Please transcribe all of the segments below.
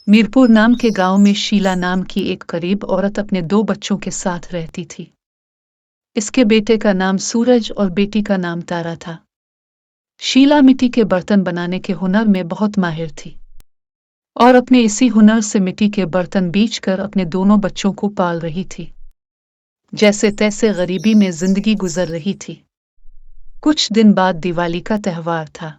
मीरपुर नाम के गांव में शीला नाम की एक गरीब औरत अपने 2 बच्चों के साथ रहती थी। इसके बेटे का नाम सूरज और बेटी का नाम तारा था। शीला मिट्टी के बर्तन बनाने के हुनर में बहुत माहिर थी और अपने इसी हुनर से मिट्टी के बर्तन बेचकर अपने दोनों बच्चों को पाल रही थी। जैसे तैसे गरीबी में जिंदगी गुजर रही थी। कुछ दिन बाद दिवाली का त्योहार था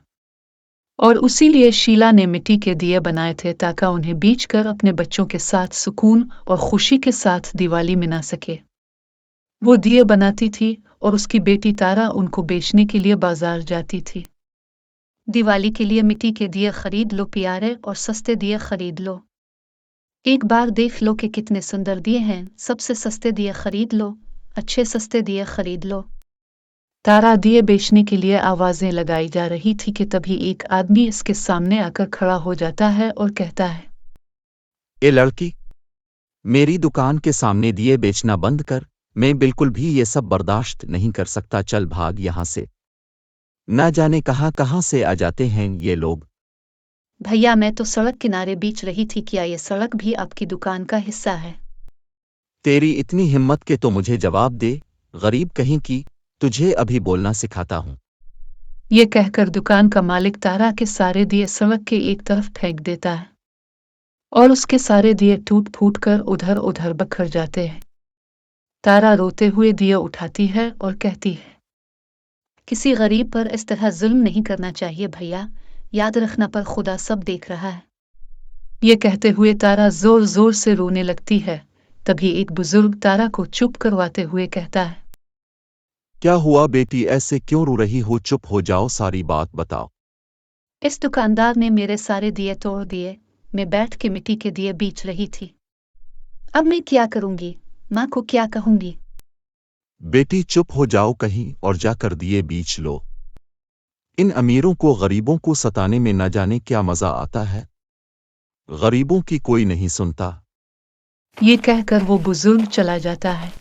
और उसीलिए शीला ने मिट्टी के दिए बनाए थे ताकि उन्हें बेचकर अपने बच्चों के साथ सुकून और खुशी के साथ दिवाली मना सके। वो दिए बनाती थी और उसकी बेटी तारा उनको बेचने के लिए बाजार जाती थी। दिवाली के लिए मिट्टी के दिए खरीद लो प्यारे, और सस्ते दिए खरीद लो। एक बार देख लो कि कितने सुंदर दिए हैं। सबसे सस्ते दिए खरीद लो, अच्छे सस्ते दिए खरीद लो। तारा दिए बेचने के लिए आवाजें लगाई जा रही थी कि तभी एक आदमी इसके सामने आकर खड़ा हो जाता है और कहता है, ए लड़की, मेरी दुकान के सामने दिए बेचना बंद कर। मैं बिल्कुल भी ये सब बर्दाश्त नहीं कर सकता। चल भाग यहाँ से। न जाने कहाँ कहाँ से आ जाते हैं ये लोग। भैया, मैं तो सड़क किनारे बेच रही थी। क्या ये सड़क भी आपकी दुकान का हिस्सा है? तेरी इतनी हिम्मत के तो मुझे जवाब दे, गरीब कहीं की। तुझे अभी बोलना सिखाता हूँ। ये कहकर दुकान का मालिक तारा के सारे दिए सड़क के एक तरफ फेंक देता है और उसके सारे दिए टूट फूट कर उधर उधर बिखर जाते हैं। तारा रोते हुए दिए उठाती है और कहती है, किसी गरीब पर इस तरह जुल्म नहीं करना चाहिए भैया। याद रखना, पर खुदा सब देख रहा है। ये कहते हुए तारा जोर जोर से रोने लगती है। तभी एक बुजुर्ग तारा को चुप करवाते हुए कहता है, क्या हुआ बेटी, ऐसे क्यों रो रही हो? चुप हो जाओ, सारी बात बताओ। इस दुकानदार ने मेरे सारे दिए तोड़ दिए। मैं बैठ के मिट्टी के दिए बेच रही थी। अब मैं क्या करूंगी? माँ को क्या कहूंगी? बेटी चुप हो जाओ कहीं और जाकर दिए बेच लो। इन अमीरों को गरीबों को सताने में न जाने क्या मजा आता है। गरीबों की कोई नहीं सुनता। ये कहकर वो बुजुर्ग चला जाता है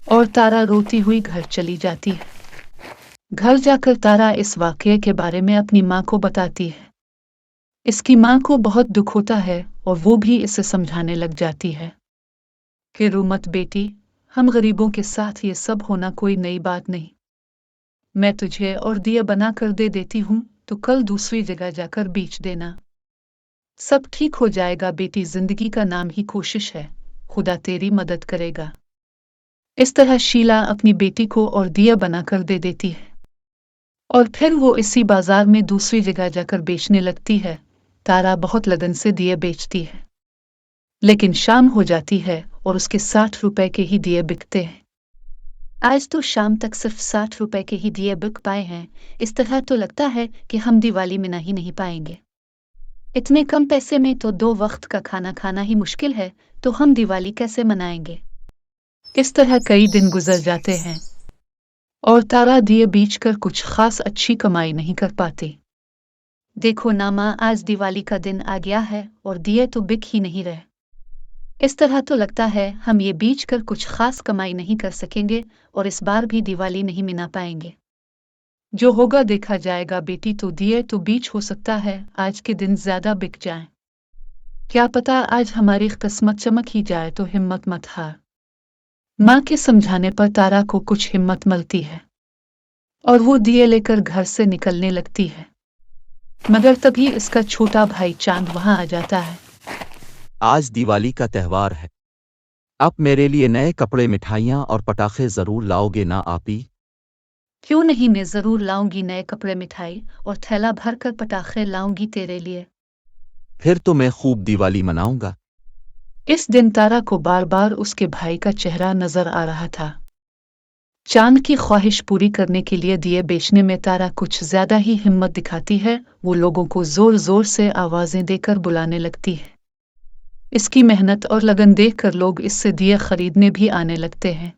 और तारा रोती हुई घर चली जाती है। घर जाकर तारा इस वाकये के बारे में अपनी माँ को बताती है। इसकी माँ को बहुत दुख होता है और वो भी इसे समझाने लग जाती है कि रो मत बेटी, हम गरीबों के साथ ये सब होना कोई नई बात नहीं। मैं तुझे और दिया बना कर दे देती हूँ, तो कल दूसरी जगह जाकर बेच देना। सब ठीक हो जाएगा बेटी, जिंदगी का नाम ही कोशिश है। खुदा तेरी मदद करेगा। इस तरह शीला अपनी बेटी को और दिया बनाकर दे देती है और फिर वो इसी बाजार में दूसरी जगह जाकर बेचने लगती है। तारा बहुत लगन से दिए बेचती है, लेकिन शाम हो जाती है और उसके 60 रुपए के ही दिए बिकते हैं। आज तो शाम तक सिर्फ 60 रुपए के ही दिए बिक पाए हैं। इस तरह तो लगता है कि हम दिवाली मना ही नहीं पाएंगे। इतने कम पैसे में तो 2 वक्त का खाना खाना ही मुश्किल है, तो हम दिवाली कैसे मनाएंगे? इस तरह कई दिन गुजर जाते हैं और तारा दिए बेचकर कुछ खास अच्छी कमाई नहीं कर पाती। देखो ना माँ, आज दिवाली का दिन आ गया है और दिए तो बिक ही नहीं रहे। इस तरह तो लगता है हम ये बेचकर कुछ खास कमाई नहीं कर सकेंगे और इस बार भी दिवाली नहीं मना पाएंगे। जो होगा देखा जाएगा बेटी, तो दिए तो बीच हो सकता है आज के दिन ज्यादा बिक जाएं। क्या पता आज हमारी किस्मत चमक ही जाए, तो हिम्मत मत हार। माँ के समझाने पर तारा को कुछ हिम्मत मिलती है और वो दिए लेकर घर से निकलने लगती है। मगर तभी इसका छोटा भाई चांद वहां आ जाता है। आज दिवाली का त्योहार है। आप मेरे लिए नए कपड़े, मिठाइयाँ और पटाखे जरूर लाओगे ना आपी? क्यों नहीं, मैं जरूर लाऊंगी नए कपड़े, मिठाई और थैला भर कर पटाखे लाऊंगी तेरे लिए। फिर तो मैं खूब दिवाली मनाऊंगा। इस दिन तारा को बार बार उसके भाई का चेहरा नजर आ रहा था। चांद की ख्वाहिश पूरी करने के लिए दिए बेचने में तारा कुछ ज्यादा ही हिम्मत दिखाती है। वो लोगों को जोर जोर से आवाजें देकर बुलाने लगती है। इसकी मेहनत और लगन देखकर लोग इससे दिए खरीदने भी आने लगते हैं।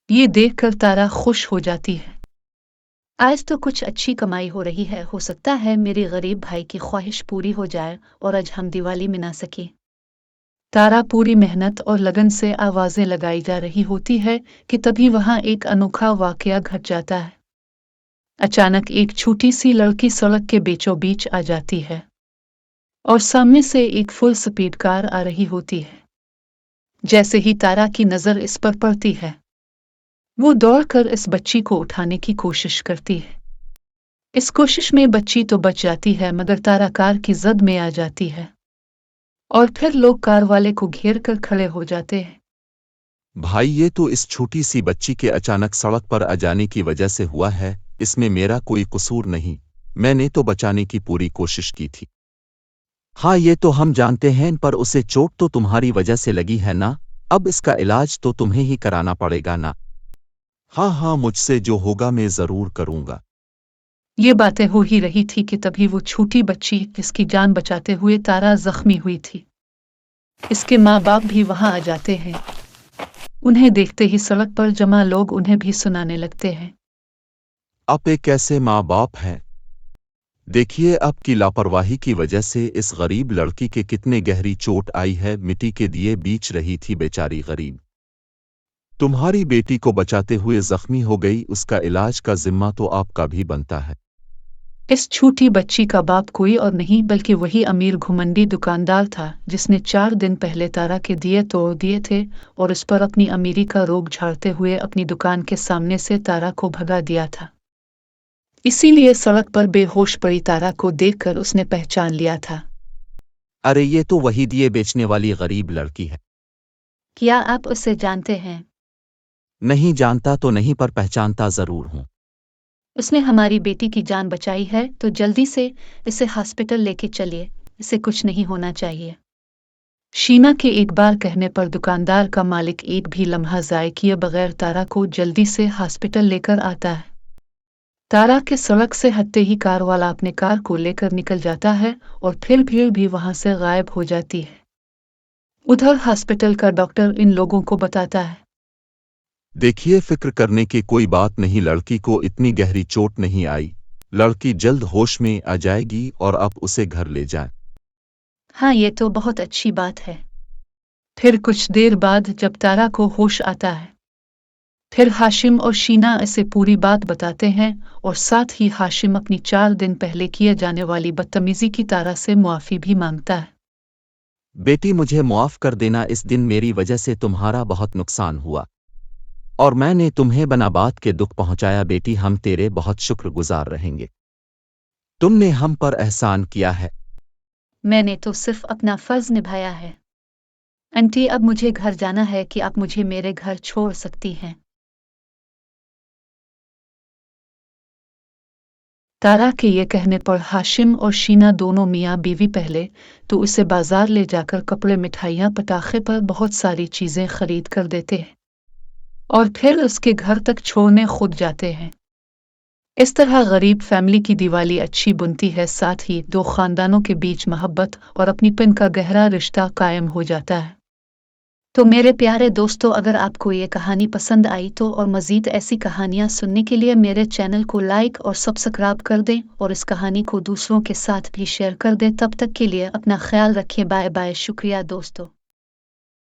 ये देखकर तारा खुश हो जाती है। आज तो कुछ अच्छी कमाई हो रही है। हो सकता है मेरे गरीब भाई की ख्वाहिश पूरी हो जाए और आज हम दिवाली मना सके। तारा पूरी मेहनत और लगन से आवाजें लगाई जा रही होती है कि तभी वहां एक अनोखा वाकया घट जाता है। अचानक एक छोटी सी लड़की सड़क के बीचों बीच आ जाती है। और सामने से एक फुल स्पीड कार आ रही होती है। जैसे ही तारा की नजर इस पर पड़ती है, वो दौड़कर इस बच्ची को उठाने की कोशिश करती है। इस कोशिश में बच्ची तो बच जाती है, मगर तारा कार की जद में आ जाती है और फिर लोग कार वाले को घेर कर खड़े हो जाते हैं। भाई ये तो इस छोटी सी बच्ची के अचानक सड़क पर आ जाने की वजह से हुआ है, इसमें मेरा कोई कसूर नहीं। मैंने तो बचाने की पूरी कोशिश की थी। हाँ ये तो हम जानते हैं, पर उसे चोट तो तुम्हारी वजह से लगी है ना। अब इसका इलाज तो तुम्हें ही कराना पड़ेगा ना। हाँ हाँ, मुझसे जो होगा मैं जरूर करूंगा। ये बातें हो ही रही थी कि तभी वो छोटी बच्ची, जिसकी जान बचाते हुए तारा जख्मी हुई थी, इसके माँ बाप भी वहां आ जाते हैं। उन्हें देखते ही सड़क पर जमा लोग उन्हें भी सुनाने लगते हैं। आप एक कैसे माँ बाप हैं? देखिए आपकी लापरवाही की वजह से इस गरीब लड़की के कितने गहरी चोट आई है। मिट्टी के दिए बीच रही थी बेचारी गरीब, तुम्हारी बेटी को बचाते हुए जख्मी हो गई। उसका इलाज का जिम्मा तो आपका भी बनता है। इस छोटी बच्ची का बाप कोई और नहीं बल्कि वही अमीर घुमंडी दुकानदार था, जिसने 4 दिन पहले तारा के दिए तोड़ दिए थे और उस पर अपनी अमीरी का रोब झाड़ते हुए अपनी दुकान के सामने से तारा को भगा दिया था। इसीलिए सड़क पर बेहोश पड़ी तारा को देखकर उसने पहचान लिया था। अरे ये तो वही दिए बेचने वाली गरीब लड़की है। क्या आप उसे जानते हैं? नहीं जानता तो नहीं, पर पहचानता जरूर हूं। उसने हमारी बेटी की जान बचाई है, तो जल्दी से इसे हॉस्पिटल लेके चलिए, इसे कुछ नहीं होना चाहिए। शीना के एक बार कहने पर दुकानदार का मालिक एक भी लम्हा ज़ाय किए बगैर तारा को जल्दी से हॉस्पिटल लेकर आता है। तारा के सड़क से हटते ही कार वाला अपने कार को लेकर निकल जाता है और फिर भीड़ भी वहां से गायब हो जाती है। उधर हॉस्पिटल का डॉक्टर इन लोगों को बताता है, देखिए फिक्र करने की कोई बात नहीं, लड़की को इतनी गहरी चोट नहीं आई। लड़की जल्द होश में आ जाएगी और आप उसे घर ले जाएं। हाँ, ये तो बहुत अच्छी बात है। फिर कुछ देर बाद जब तारा को होश आता है, फिर हाशिम और शीना इसे पूरी बात बताते हैं और साथ ही हाशिम अपनी 4 दिन पहले किए जाने वाली बदतमीजी की तारा से मुआफी भी मांगता है। बेटी मुझे मुआफ कर देना, इस दिन मेरी वजह से तुम्हारा बहुत नुकसान हुआ और मैंने तुम्हें बना बात के दुख पहुंचाया। बेटी हम तेरे बहुत शुक्रगुजार रहेंगे, तुमने हम पर एहसान किया है। मैंने तो सिर्फ अपना फर्ज निभाया है। आंटी, अब मुझे घर जाना है, कि आप मुझे मेरे घर छोड़ सकती हैं। तारा के ये कहने पर हाशिम और शीना दोनों मियाँ बीवी पहले तो उसे बाजार ले जाकर कपड़े, मिठाइयाँ, पटाखे पर बहुत सारी चीजें खरीद कर देते हैं और फिर उसके घर तक छोड़ने खुद जाते हैं। इस तरह गरीब फैमिली की दिवाली अच्छी बनती है, साथ ही 2 खानदानों के बीच मोहब्बत और अपनीपन का गहरा रिश्ता कायम हो जाता है। तो मेरे प्यारे दोस्तों, अगर आपको ये कहानी पसंद आई तो और मज़ीद ऐसी कहानियाँ सुनने के लिए मेरे चैनल को लाइक और सब्सक्राइब कर दें और इस कहानी को दूसरों के साथ भी शेयर कर दें। तब तक के लिए अपना ख्याल रखें। Bye bye. शुक्रिया दोस्तों।